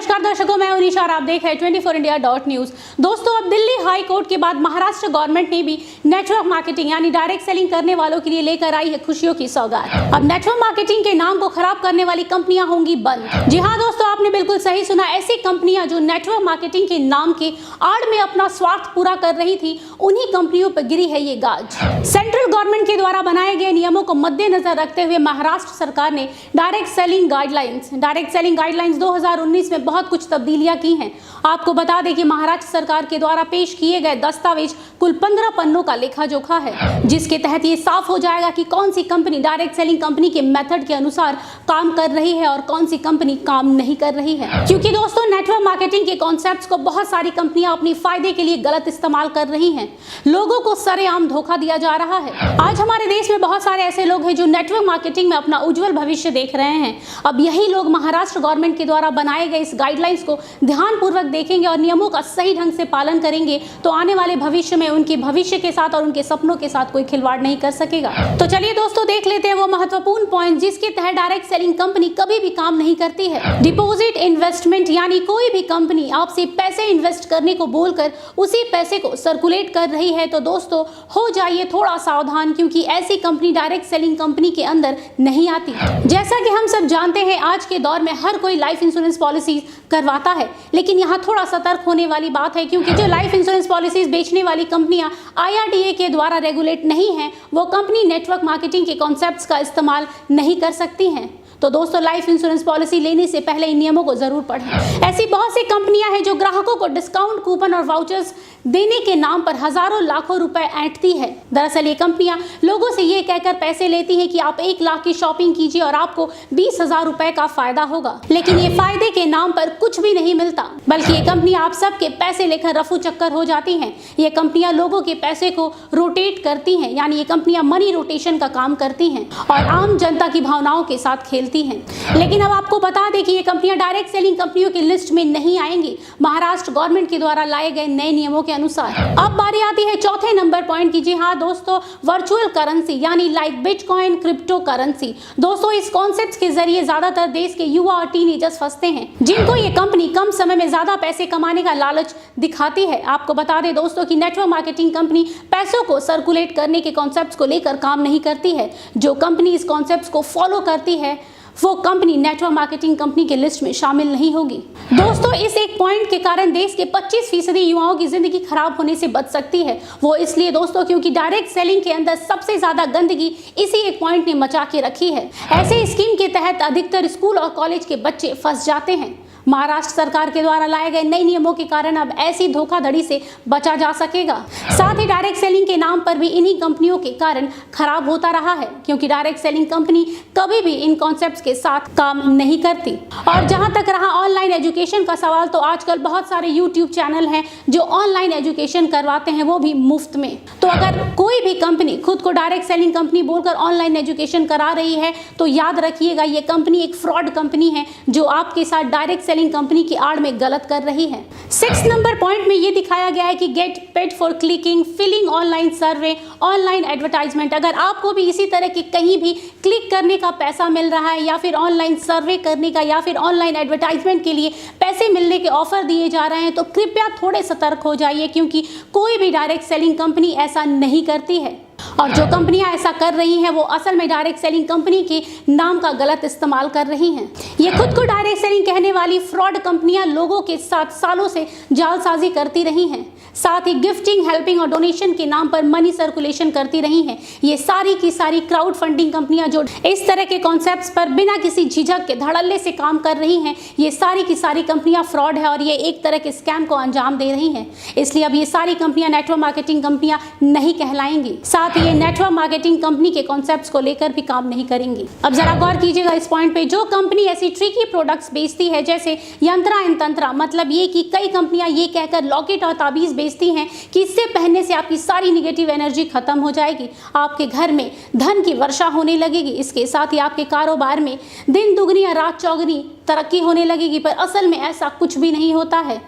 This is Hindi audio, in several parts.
नमस्कार दर्शकों, मैं उनिशा और आप देख रहे हैं 24india.news। दोस्तों, अब दिल्ली हाई कोर्ट के बाद महाराष्ट्र गवर्नमेंट ने भी नेटवर्क मार्केटिंग यानी डायरेक्ट सेलिंग करने वालों के लिए लेकर आई है खुशियों की सौगात। अब नेटवर्क मार्केटिंग के नाम को खराब करने वाली कंपनियां होंगी बंद। जी हाँ दोस्तों, आपने बिल्कुल सही सुना। ऐसी कंपनियां जो नेटवर्क मार्केटिंग के नाम के आड़ में अपना स्वार्थ पूरा कर रही थी, उन्हीं कंपनियों पर गिरी है ये गाज। सेंट्रल गवर्नमेंट के द्वारा बनाए गए नियमों को मद्देनजर रखते हुए महाराष्ट्र सरकार ने डायरेक्ट सेलिंग गाइडलाइंस 2019 में बहुत कुछ तब्दीलियां की हैं। आपको बता दें कि महाराष्ट्र सरकार के द्वारा पेश किए गए दस्तावेज कुल 15 पन्नों का लेखा जोखा है, जिसके तहत ये साफ हो जाएगा कि कौन सी कंपनी डायरेक्ट सेलिंग कंपनी के मेथड के अनुसार काम कर रही है और कौन सी कंपनी काम नहीं कर रही है। क्योंकि दोस्तों, नेटवर्क मार्केटिंग के कॉन्सेप्ट्स को बहुत सारी कंपनियां अपनी फायदे के लिए गलत इस्तेमाल कर रही हैं। लोगों को सरेआम धोखा दिया जा रहा है। आज हमारे देश में बहुत सारे ऐसे लोग हैं जो नेटवर्क मार्केटिंग में अपना उज्जवल भविष्य देख रहे हैं। अब यही लोग महाराष्ट्र गवर्नमेंट के द्वारा बनाए गए इस गाइडलाइंस को ध्यानपूर्वक देखेंगे और नियमों का सही ढंग से पालन करेंगे तो आने वाले भविष्य में उनके भविष्य के साथ और उनके सपनों के साथ कोई खिलवाड़ नहीं कर सकेगा। तो चलिए दोस्तों, देख लेते हैं वो महत्वपूर्ण पॉइंट जिसके तहत डायरेक्ट सेलिंग कंपनी कभी भी काम नहीं करती है। डिपॉजिट इन्वेस्टमेंट यानी कोई भी कंपनी आपसे पैसे इन्वेस्ट करने को बोलकर उसी पैसे को सर्कुलेट कर रही है तो दोस्तों हो जाइए थोड़ा सावधान, क्योंकि ऐसी कंपनी डायरेक्ट सेलिंग कंपनी के अंदर नहीं आती। जैसा कि हम सब जानते हैं, आज के दौर में हर कोई लाइफ इंश्योरेंस पॉलिसी करवाता है, लेकिन यहाँ थोड़ा सतर्क होने वाली बात है, क्योंकि जो लाइफ इंश्योरेंस पॉलिसीज बेचने वाली कंपनियां IRDA के द्वारा रेगुलेट नहीं है, वो कंपनी नेटवर्क मार्केटिंग के कॉन्सेप्ट्स का इस्तेमाल नहीं कर सकती हैं। तो दोस्तों, लाइफ इंश्योरेंस पॉलिसी लेने से पहले इन नियमों को जरूर पढ़ें। ऐसी बहुत सी कंपनियां हैं जो ग्राहकों को डिस्काउंट कूपन और वाउचर्स देने के नाम पर हजारों लाखों रुपए ऐंठती है। दरअसल ये कंपनियां लोगों से ये कहकर पैसे लेती हैं कि आप 1 लाख की शॉपिंग कीजिए और आपको 20,000 रुपए का फायदा होगा, लेकिन ये फायदे के नाम पर कुछ भी नहीं मिलता, बल्कि ये कंपनियां आप सबके पैसे लेकर रफू चक्कर हो जाती हैं। ये कंपनियां लोगों के पैसे को रोटेट करती हैं, यानी ये कंपनियां मनी रोटेशन का काम करती हैं और आम जनता की भावनाओं के साथ खेलती हैं। लेकिन अब आपको बता दें कि ये कंपनियां डायरेक्ट सेलिंग कंपनियों की लिस्ट में नहीं आएंगी महाराष्ट्र गवर्नमेंट के द्वारा लाए गए नए नियमों के अनुसार। अब बारी आती है चौथे नंबर पॉइंट की। जी हाँ दोस्तों, वर्चुअल करेंसी यानी लाइक बिटकॉइन, क्रिप्टो करेंसी। दोस्तों, इस कॉन्सेप्ट के जरिए ज्यादातर देश के युवा और टीनेजर्स फंसते हैं, जिनको ये कंपनी कम समय में ज्यादा पैसे कमाने का लालच दिखाती है। आपको बता दें दोस्तों कि नेटवर्क मार्केटिंग कंपनी पैसों को सर्कुलेट करने के कॉन्सेप्ट्स को लेकर काम नहीं करती है। जो कंपनी इस कॉन्सेप्ट्स को फॉलो करती है वो कंपनी नेटवर्क मार्केटिंग कंपनी के लिस्ट में शामिल नहीं होगी। दोस्तों, इस एक पॉइंट के कारण देश के 25% युवाओं की जिंदगी खराब होने से बच सकती है। वो इसलिए दोस्तों क्योंकि डायरेक्ट सेलिंग के अंदर सबसे ज्यादा गंदगी इसी एक पॉइंट ने मचा के रखी है। ऐसे स्कीम के तहत अधिकतर स्कूल और कॉलेज के बच्चे फंस जाते हैं। महाराष्ट्र सरकार के द्वारा लाए गए नए नियमों के कारण अब ऐसी धोखाधड़ी से बचा जा सकेगा। साथ ही डायरेक्ट सेलिंग के नाम पर भी इन्हीं कंपनियों के कारण खराब होता रहा है, क्योंकि डायरेक्ट सेलिंग कंपनी कभी भी इन कॉन्सेप्ट्स के साथ काम नहीं करती। और जहां तक रहा ऑनलाइन एजुकेशन का सवाल, तो आजकल बहुत सारे YouTube चैनल हैं जो ऑनलाइन एजुकेशन करवाते हैं, वो भी मुफ्त में। तो अगर कोई भी कंपनी खुद को डायरेक्ट सेलिंग कंपनी बोलकर ऑनलाइन एजुकेशन करा रही है तो याद रखिएगा, ये कंपनी एक फ्रॉड कंपनी है जो आपके साथ डायरेक्ट सेलिंग कंपनी की आड़ में गलत कर रही है। 6 नंबर पॉइंट में ये दिखाया गया है कि get paid for clicking, filling online survey, online advertisement. अगर आपको भी इसी तरह की कहीं भी क्लिक करने का पैसा मिल रहा है या फिर ऑनलाइन सर्वे करने का या फिर ऑनलाइन एडवर्टाइजमेंट के लिए पैसे मिलने के ऑफर दिए जा रहे हैं तो कृपया थोड़े सतर्क हो जाइए, क्योंकि कोई भी डायरेक्ट सेलिंग कंपनी ऐसा नहीं करती है। और जो कंपनियां ऐसा कर रही हैं वो असल में डायरेक्ट सेलिंग कंपनी के नाम का गलत इस्तेमाल कर रही हैं। ये खुद को डायरेक्ट सेलिंग कहने वाली फ्रॉड कंपनियां लोगों के साथ सालों से जालसाजी करती रही हैं। साथ ही गिफ्टिंग, हेल्पिंग और डोनेशन के नाम पर मनी सर्कुलेशन करती रही हैं। ये सारी की सारी क्राउड फंडिंग कंपनियां जो इस तरह के कॉन्सेप्ट्स पर बिना किसी झिझक के धड़ल्ले से काम कर रही हैं, ये सारी की सारी कंपनियां फ्रॉड है और ये एक तरह के स्कैम को अंजाम दे रही हैं। इसलिए अब ये सारी कंपनियां नेटवर्क मार्केटिंग कंपनियां नहीं कहलाएंगी। साथ ही ये नेटवर्क मार्केटिंग कंपनी के कॉन्सेप्ट्स को लेकर भी काम नहीं करेंगी। अब जरा गौर कीजिएगा इस पॉइंट पे, जो कंपनी ऐसी ट्रिकी प्रोडक्ट्स बेचती है जैसे यंत्रा एंड तंत्रा, मतलब ये कि कई कंपनियां ये कहकर लॉकेट और ताबीज बेचती हैं कि इससे पहनने से आपकी सारी निगेटिव एनर्जी खत्म हो जाएगी, आपके घर में धन की वर्षा होने लगेगी, इसके साथ ही आपके कारोबार में दिन दुगनी या रात चौगनी तरक्की होने लगेगी। पर असल में ऐसा कुछ भी नहीं होता है।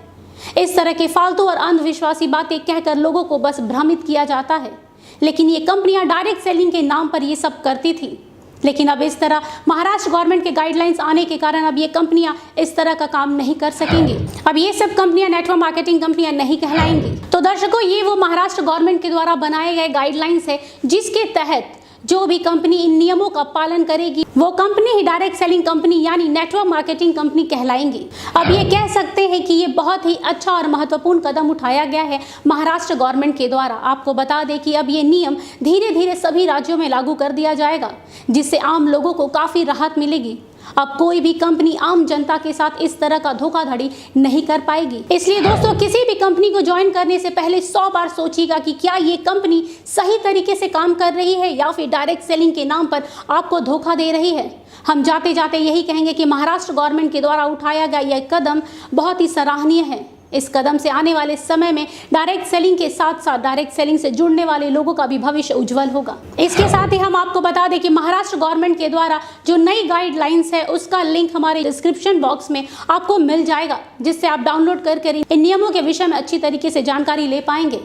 इस तरह के फालतू और अंधविश्वासी बातें कहकर लोगों को बस भ्रमित किया जाता है। लेकिन ये कंपनियां डायरेक्ट सेलिंग के नाम पर ये सब करती थी। लेकिन अब इस तरह महाराष्ट्र गवर्नमेंट के गाइडलाइंस आने के कारण अब ये कंपनियां इस तरह का काम नहीं कर सकेंगी। अब ये सब कंपनियां नेटवर्क मार्केटिंग कंपनियां नहीं कहलाएंगी। तो दर्शकों, ये वो महाराष्ट्र गवर्नमेंट के द्वारा बनाए गए गाइडलाइंस है जिसके तहत जो भी कंपनी इन नियमों का पालन करेगी वो कंपनी ही डायरेक्ट सेलिंग कंपनी यानी नेटवर्क मार्केटिंग कंपनी कहलाएंगी। अब ये कह सकते हैं कि ये बहुत ही अच्छा और महत्वपूर्ण कदम उठाया गया है महाराष्ट्र गवर्नमेंट के द्वारा। आपको बता दें कि अब ये नियम धीरे धीरे सभी राज्यों में लागू कर दिया जाएगा, जिससे आम लोगों को काफी राहत मिलेगी। अब कोई भी कंपनी आम जनता के साथ इस तरह का धोखाधड़ी नहीं कर पाएगी। इसलिए दोस्तों, किसी भी कंपनी को ज्वाइन करने से पहले 100 बार सोचिएगा कि क्या ये कंपनी सही तरीके से काम कर रही है या फिर डायरेक्ट सेलिंग के नाम पर आपको धोखा दे रही है। हम जाते जाते यही कहेंगे कि महाराष्ट्र गवर्नमेंट के द्वारा उठाया गया यह कदम बहुत ही सराहनीय है। इस कदम से आने वाले समय में डायरेक्ट सेलिंग के साथ साथ डायरेक्ट सेलिंग से जुड़ने वाले लोगों का भी भविष्य उज्जवल होगा। इसके साथ ही हम आपको बता दें कि महाराष्ट्र गवर्नमेंट के द्वारा जो नई गाइडलाइंस है उसका लिंक हमारे डिस्क्रिप्शन बॉक्स में आपको मिल जाएगा, जिससे आप डाउनलोड करके इन नियमों के विषय में अच्छी तरीके से जानकारी ले पाएंगे।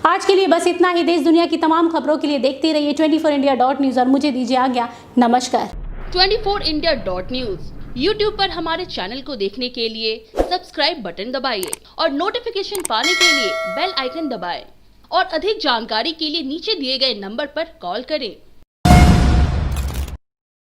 आज के लिए बस इतना ही। देश दुनिया की तमाम खबरों के लिए देखते रहिए 24india.news और मुझे दीजिए आज्ञा। नमस्कार। 24india.news YouTube पर हमारे चैनल को देखने के लिए सब्सक्राइब बटन दबाइए और नोटिफिकेशन पाने के लिए बेल आइकन दबाएं और अधिक जानकारी के लिए नीचे दिए गए नंबर पर कॉल करें।